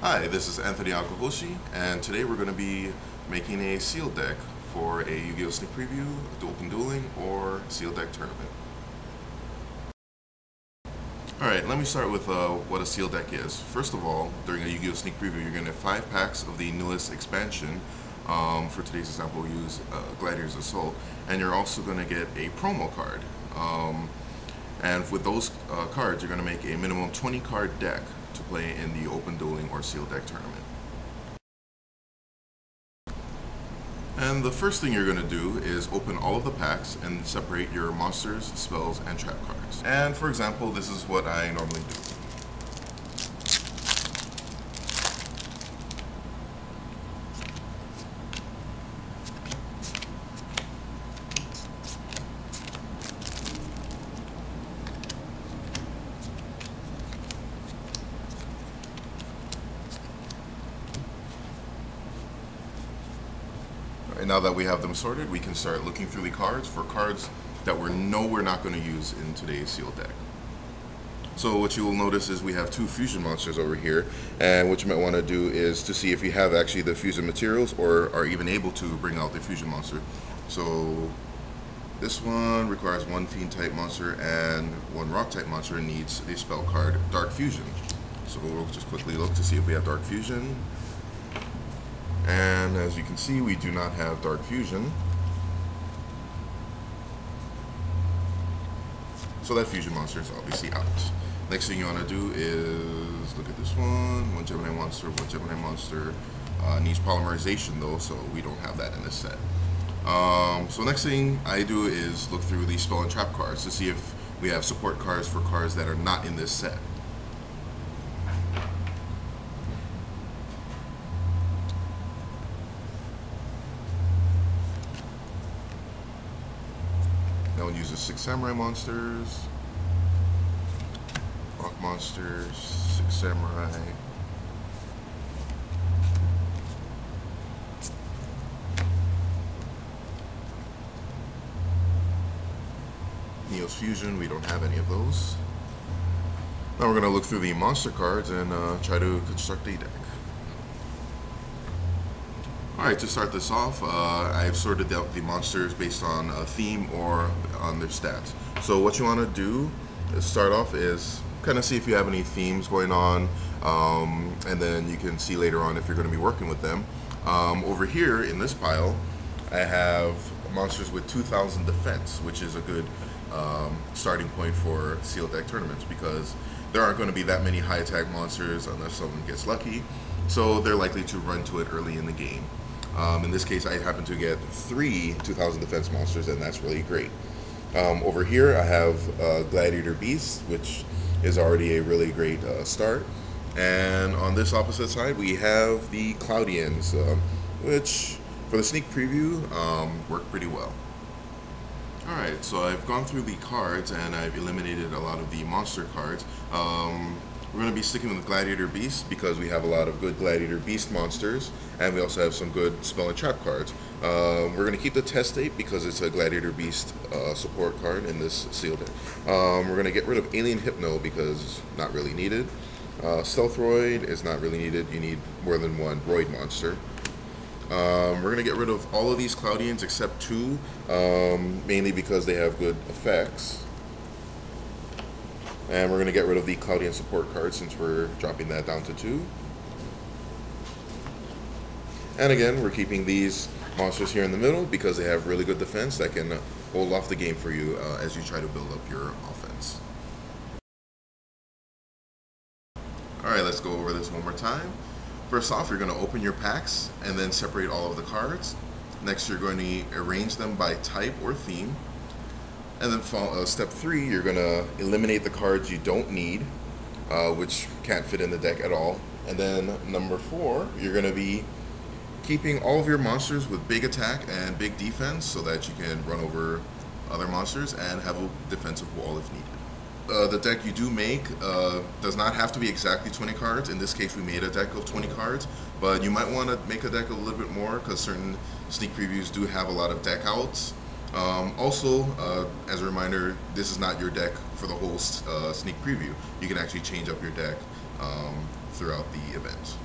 Hi, this is Anthony Akahoshi, and today we're going to be making a sealed deck for a Yu-Gi-Oh! Sneak Preview, Open Dueling, or Sealed Deck Tournament. Alright, let me start with what a sealed deck is. First of all, during a Yu-Gi-Oh! Sneak Preview, you're going to have 5 packs of the newest expansion. For today's example, we'll use Gladiator's Assault, and you're also going to get a promo card. And with those cards, you're going to make a minimum 20 card deck to play in the Open Dueling or Sealed Deck Tournament. And the first thing you're going to do is open all of the packs and separate your monsters, spells, and trap cards. And for example, this is what I normally do. And now that we have them sorted, we can start looking through the cards for cards that we know we're not going to use in today's sealed deck. So what you will notice is we have 2 fusion monsters over here, and what you might want to do is to see if you have actually the fusion materials or are even able to bring out the fusion monster. So this one requires 1 fiend type monster and 1 rock type monster and needs a spell card, Dark Fusion. So we'll just quickly look to see if we have Dark Fusion. And as you can see, we do not have Dark Fusion. So that fusion monster is obviously out. Next thing you want to do is look at this one. 1 Gemini monster, 1 Gemini monster. Needs polymerization though, so we don't have that in this set. So next thing I do is look through the spell and trap cards to see if we have support cards for cards that are not in this set. That one uses 6 samurai monsters, rock monsters, 6 samurai, Neo's Fusion, we don't have any of those. Now we're going to look through the monster cards and try to construct a deck. Alright, to start this off, I've sorted out the monsters based on a theme or on their stats. So what you want to do to start off is kind of see if you have any themes going on, and then you can see later on if you're going to be working with them. Over here in this pile, I have monsters with 2,000 defense, which is a good starting point for sealed deck tournaments because there aren't going to be that many high attack monsters unless someone gets lucky, so they're likely to run to it early in the game. In this case, I happen to get 3 2,000 defense monsters, and that's really great. Over here, I have Gladiator Beast, which is already a really great start. And on this opposite side, we have the Cloudians, which for the sneak preview work pretty well. Alright, so I've gone through the cards and I've eliminated a lot of the monster cards. We're going to be sticking with Gladiator Beast because we have a lot of good Gladiator Beast monsters, and we also have some good spell and trap cards. We're going to keep the Test Tape because it's a Gladiator Beast support card in this sealed deck. We're going to get rid of Alien Hypno because it's not really needed. Stealth Roid is not really needed. You need more than 1 Roid monster. We're going to get rid of all of these Cloudians except 2, mainly because they have good effects. And we're going to get rid of the Cloudian support card since we're dropping that down to 2. And again, we're keeping these monsters here in the middle because they have really good defense that can hold off the game for you as you try to build up your offense. Alright, let's go over this one more time. First off, you're going to open your packs and then separate all of the cards. Next, you're going to arrange them by type or theme. And then step 3, you're going to eliminate the cards you don't need, which can't fit in the deck at all. And then number 4, you're going to be keeping all of your monsters with big attack and big defense so that you can run over other monsters and have a defensive wall if needed. The deck you do make does not have to be exactly 20 cards. In this case, we made a deck of 20 cards, but you might want to make a deck a little bit more because certain sneak previews do have a lot of deck outs. Also, as a reminder, this is not your deck for the whole sneak preview. You can actually change up your deck throughout the event.